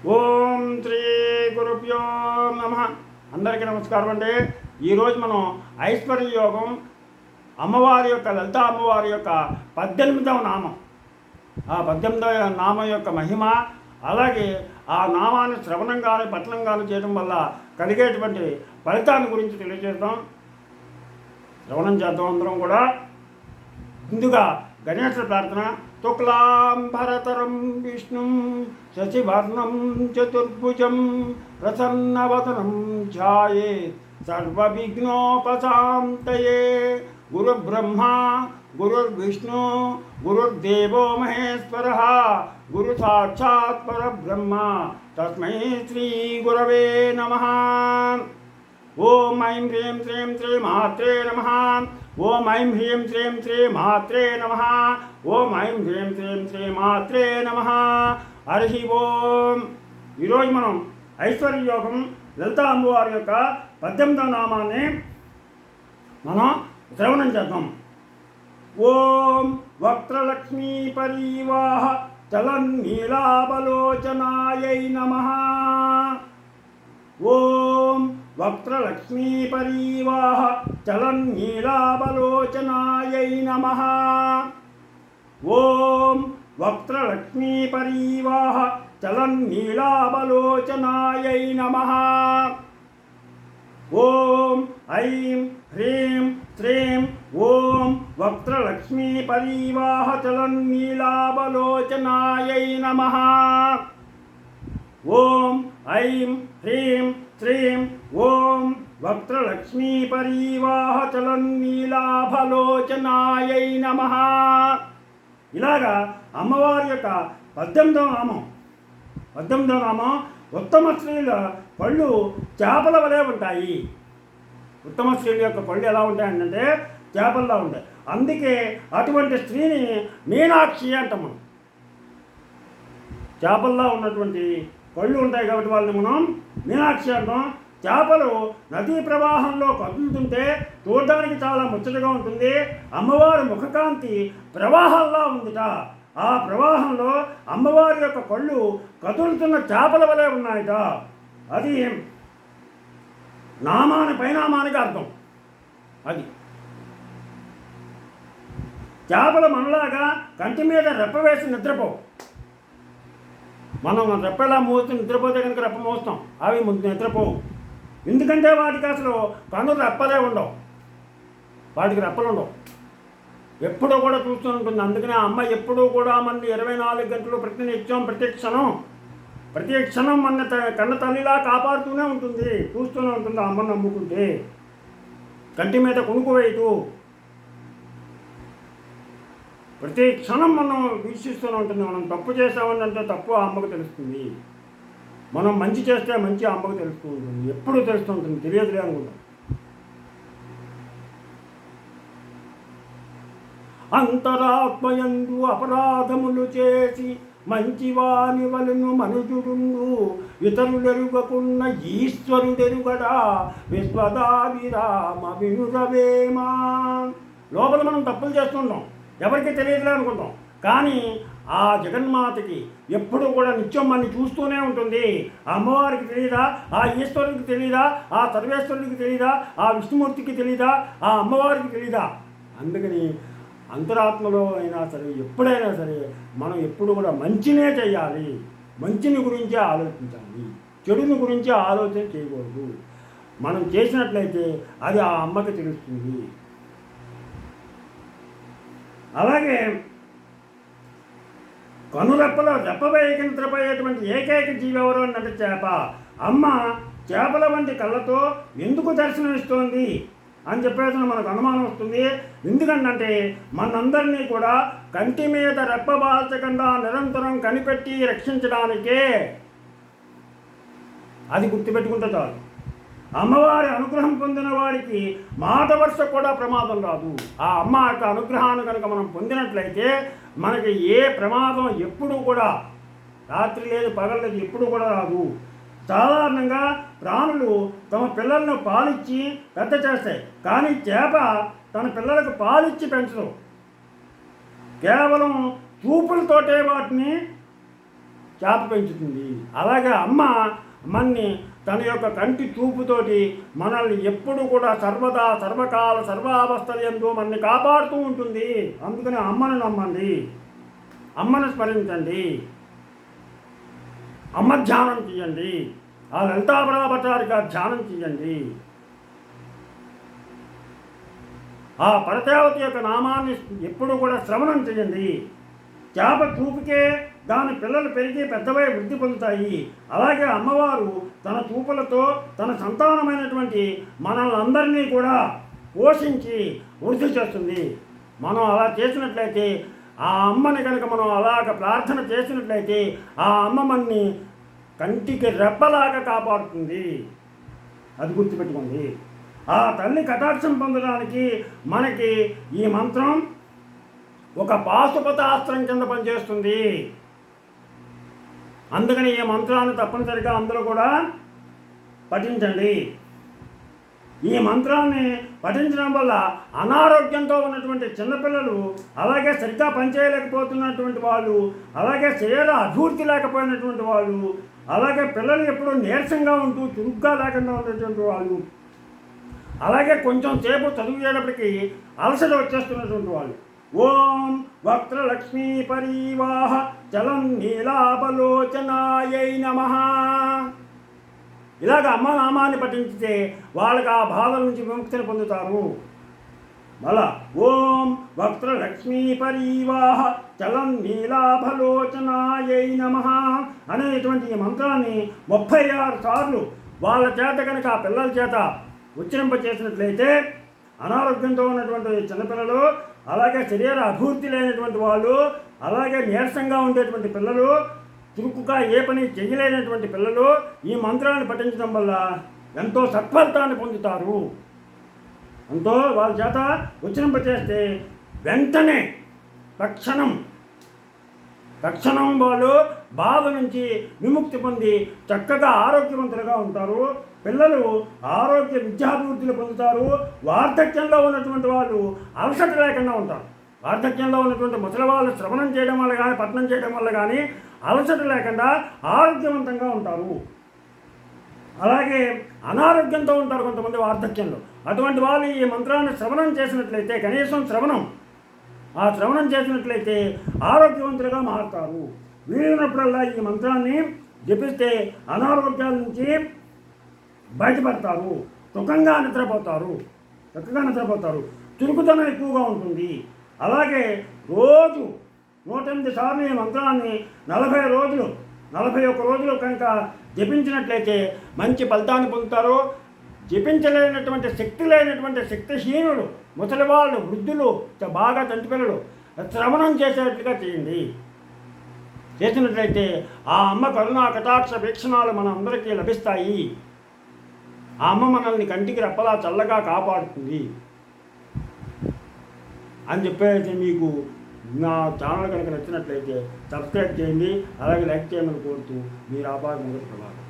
ఓం శ్రీ గురుభ్యో నమ. అందరికీ నమస్కారం అండి. ఈరోజు మనం ఐశ్వర్య యోగం అమ్మవారి యొక్క లలిత అమ్మవారి యొక్క 18వ నామం, ఆ 18వ నామం యొక్క మహిమ, అలాగే ఆ నామాన్ని శ్రవణం కానీ పఠనం కానీ చేయడం వల్ల కలిగేటువంటి ఫలితాన్ని గురించి తెలియజేద్దాం. శ్రవణం చేద్దాం అందరం కూడా. ముందుగా గణేశ ప్రార్థన. శుక్లాంబరతరం విష్ణుం శశివర్ణం చతుర్భుజం ప్రసన్నవదనం ధ్యాయేత్ సర్వవిఘ్నోపశాంతయే. గురుబ్రహ్మా గురుర్విష్ణు గురుర్దేవో మహేశ్వరః గురు సాక్షాత్ పరబ్రహ్మ తస్మై శ్రీ గురవే నమః. ఓం ఐం హ్రీం శ్రీం శ్రీ మాత్రే నమః. ఓం ఐం హ్రీం శ్రీం శ్రీ మాత్రే నమః. ఓం ఐం హ్రీం శ్రీం శ్రీ మాత్రే నమః. హరి ఓం. ఈరోజు మనం ఐశ్వర్య యోగం లలిత అమ్మవారి యొక్క 18వ నామాన్ని మనం శ్రవణం చేద్దాం. ఓం వక్రలక్ష్మీ పరీవాహ చలన్నీలాబలోచనాయై నమః. ఓం వక్రలక్ష్మీ పరీవాహ చలన్నీలాబలోచనాయై నమః. ఓం వక్రలక్ష్మీ పరీవాహ చలన్నీలాబలోచనాయై నమః. ఓం ఐం హ్రీం శ్రీం ఓం వక్రలక్ష్మీ పరీవాహ చలన్నీలాబలోచనాయై నమః. ఓం ఐం హ్రీం శ్రీం ఓం వక్రలక్ష్మీ పరీవాహ చలన్నీలాభలోచనాయై నమః. ఇలాగా అమ్మవారి యొక్క 18వ నామం. ఉత్తమ స్త్రీల పళ్ళు చేపల వలె ఉంటాయి. ఉత్తమ స్త్రీల యొక్క పళ్ళు ఎలా ఉంటాయంటే చేపల్లా ఉంటాయి. అందుకే అటువంటి స్త్రీని మీనాక్షి అంటాము. చేపల్లా ఉన్నటువంటి పళ్ళు ఉంటాయి కాబట్టి వాళ్ళని మనం మీనాక్షి అంటాం. చేపలు నదీ ప్రవాహంలో కదులుతుంటే చూడడానికి చాలా ముచ్చటగా ఉంటుంది. అమ్మవారి ముఖకాంతి ప్రవాహంలా ఉందిట. ఆ ప్రవాహంలో అమ్మవారి యొక్క కళ్ళు కదులుతున్న చేపల వలె ఉన్నాయట. అది పైనామానికి అర్థం. అది చేపలు మనలాగా కంటి మీద రెప్ప వేసి నిద్రపోవు. మనం రెప్పలా మోస్తూ నిద్రపోతే కనుక రెప్ప మోస్తాం, అవి నిద్రపోవు. ఎందుకంటే వాటికి అసలు కన్నులు రెప్పలే ఉండవు, వాటికి రెప్పలు ఉండవు. ఎప్పుడూ కూడా చూస్తూ ఉంటుంది. అందుకనే అమ్మ ఎప్పుడూ కూడా మన 24 గంటలు ప్రతినిత్యం ప్రతి క్షణం మన కన్న తల్లిలా కాపాడుతూనే ఉంటుంది, చూస్తూనే ఉంటుంది. అమ్మని నమ్ముకుంటే కంటి మీద కొనుక్కు వేయదు. ప్రతి క్షణం మనం వీక్షిస్తూనే ఉంటుంది. మనం తప్పు చేసామంటే తప్పు అమ్మకు తెలుస్తుంది, మనం మంచి చేస్తే మంచి అమ్మకు తెలుస్తూ ఉంటుంది. ఎప్పుడు తెలుస్తూ ఉంటుంది, తెలియదులే అనుకుంటాం. అంతరాత్మయందు అపరాధములు చేసి మంచివాని వలను మనుజుడుండు ఇతరులెరుగకున్న ఈశ్వరుడెరుగడా విశ్వదావిరామ వినురవేమా. లోపల మనం తప్పులు చేస్తుంటాం, ఎవరికి తెలియదులే అనుకుంటాం. కానీ ఆ జగన్మాతకి ఎప్పుడు కూడా నిత్యం మనని చూస్తూనే ఉంటుంది. ఆ అమ్మవారికి తెలియదా, ఆ ఈశ్వరుడికి తెలియదా, ఆ సర్వేశ్వరుడికి తెలియదా, ఆ విష్ణుమూర్తికి తెలియదా, ఆ అమ్మవారికి తెలియదా? అందుకని అంతరాత్మలో అయినా సరే ఎప్పుడైనా సరే మనం ఎప్పుడు కూడా మంచినే చేయాలి, మంచిని గురించే ఆలోచించాలి, చెడుని గురించి ఆలోచన చేయకూడదు. మనం చేసినట్లయితే అది ఆ అమ్మకి తెలుస్తుంది. అలాగే కనురెప్పలో రెప్పవేయక నిద్రపోయేటువంటి ఏకైక జీవి ఎవరు అంటే చేప. అమ్మ చేపల వంటి కళ్ళతో ఎందుకు దర్శనమిస్తోంది అని చెప్పేసి మనకు అనుమానం వస్తుంది. ఎందుకంటే మనందరినీ కూడా కంటి మీద రెప్పబాల్చకుండా నిరంతరం కనిపెట్టి రక్షించడానికే. అది గుర్తుపెట్టుకుంటే చాలు. అమ్మవారి అనుగ్రహం పొందిన వారికి మాట వరుస కూడా ప్రమాదం రాదు. ఆ అమ్మ యొక్క అనుగ్రహాన్ని కనుక మనం పొందినట్లయితే మనకి ఏ ప్రమాదం ఎప్పుడూ కూడా, రాత్రి లేదు పగలు లేదు, ఎప్పుడు కూడా రాదు. సాధారణంగా ప్రాణులు తమ పిల్లలను పాలిచ్చి పెద్ద చేస్తాయి, కానీ చేప తన పిల్లలకు పాలిచ్చి పెంచదు. కేవలం చూపులతోటే వాటిని చేప పెంచుతుంది. అలాగే అమ్మ మనని తన యొక్క కంటి చూపుతోటి మనల్ని ఎప్పుడు కూడా సర్వదా సర్వకాల సర్వావస్థల యందు మనల్ని కాపాడుతూ ఉంటుంది. అందుకని అమ్మను నమ్మండి, అమ్మను స్మరించండి, అమ్మ ధ్యానం చేయండి, ఆ లలితాపరాభట్టారిక ధ్యానం చేయండి, ఆ పరదేవత యొక్క నామాన్ని ఎప్పుడు కూడా శ్రవణం చేయండి. చేప చూపుకే దాని పిల్లలు పెరిగి పెద్దవై వృద్ధి పొందుతాయి. అలాగే అమ్మవారు తన చూపులతో తన సంతానమైనటువంటి మనల్ని అందరినీ కూడా పోషించి వృద్ధి చేస్తుంది. మనం అలా చేసినట్లయితే, ఆ అమ్మని కనుక మనం అలాగ ప్రార్థన చేసినట్లయితే, ఆ అమ్మ మనని కంటికి రెప్పలాగా కాపాడుతుంది. అది గుర్తుపెట్టుకోండి. ఆ తల్లి కటాక్షం పొందడానికి మనకి ఈ మంత్రం ఒక పాశుపతాస్త్రం కింద పనిచేస్తుంది. అందుకని ఈ మంత్రాన్ని తప్పనిసరిగా అందరూ కూడా పఠించండి. ఈ మంత్రాన్ని పఠించడం వల్ల అనారోగ్యంతో ఉన్నటువంటి చిన్నపిల్లలు, అలాగే సరిగ్గా పనిచేయలేకపోతున్నటువంటి వాళ్ళు, అలాగే శరీర అభివృద్ధి లేకపోయినటువంటి వాళ్ళు, అలాగే పిల్లలు ఎప్పుడూ నీరసంగా ఉంటూ చురుగ్గా లేకుండా ఉన్నటువంటి వాళ్ళు, అలాగే కొంచెం సేపు చదివేటప్పటికీ అలసట వచ్చేస్తున్నటువంటి వాళ్ళు, ఓం వక్రలక్ష్మీ పరీవాహ చలం నీలాపలోచనాయై నమః ఇలాగ అమ్మ నామాన్ని పఠించితే వాళ్ళకి ఆ బాధల నుంచి విముక్తిని పొందుతారు. మళ్ళా ఓం వక్రలక్ష్మీ పరీవాహ చలం నీలాభలోచనాయై నమః అనేటువంటి ఈ మంత్రాన్ని 36 సార్లు వాళ్ళ చేత కనుక ఆ పిల్లల చేత ఉచ్చరింపచేసినట్లయితే అనారోగ్యంతో ఉన్నటువంటి చిన్నపిల్లలు, అలాగే శరీర అభివృద్ధి లేనటువంటి వాళ్ళు, అలాగే నీరసంగా ఉండేటువంటి పిల్లలు, చురుకుగా ఏ పని చేయలేనటువంటి పిల్లలు ఈ మంత్రాన్ని పఠించడం వల్ల ఎంతో సత్ఫలితాన్ని పొందుతారు. ఎంతో వాళ్ళ చేత ఉచ్చరింపచేస్తే వెంటనే తక్షణం వాళ్ళు బాధ నుంచి విముక్తి పొంది చక్కగా ఆరోగ్యవంతులుగా ఉంటారు. పిల్లలు ఆరోగ్య విద్యాభివృద్ధిని పొందుతారు. వార్ధక్యంలో ఉన్నటువంటి వాళ్ళు అలసట లేకుండా ఉంటారు. వార్ధక్యంలో ఉన్నటువంటి ముసలి వాళ్ళు శ్రవణం చేయడం వల్ల కానీ పఠనం చేయడం వల్ల కానీ అలసట లేకుండా ఆరోగ్యవంతంగా ఉంటారు. అలాగే అనారోగ్యంతో ఉంటారు కొంతమంది వార్ధక్యంలో. అటువంటి వాళ్ళు ఈ మంత్రాన్ని శ్రవణం చేసినట్లయితే, కనీసం శ్రవణం చేసినట్లయితే ఆరోగ్యవంతులుగా మారుతారు. వీలున్నప్పుడల్లా ఈ మంత్రాన్ని జపిస్తే అనారోగ్యాల నుంచి బయటపడతారు, చక్కగా నిద్రపోతారు, చురుకుతనం ఎక్కువగా ఉంటుంది. అలాగే రోజు 108 సార్లు ఈ మంత్రాన్ని 41 రోజులు కనుక జపించినట్లయితే మంచి ఫలితాన్ని పొందుతారు. జపించలేనటువంటి శక్తి లేనటువంటి శక్తిహీనులు, ముసలివాళ్ళు, వృద్ధులు, బాగా చంటిపిల్లలు శ్రవణం చేసేట్టుగా చేయండి. చేసినట్లయితే ఆ అమ్మ కరుణా కటాక్ష వీక్షణాలు మన అందరికీ లభిస్తాయి. ఆ అమ్మ మనల్ని కంటికి రెప్పలా చల్లగా కాపాడుతుంది అని చెప్పేసి మీకు నా ఛానల్ కనుక నచ్చినట్లయితే సబ్స్క్రైబ్ చేయండి, అలాగే లైక్ చేయమని కోరుతూ మీరు ఆపాదన ప్రభావం.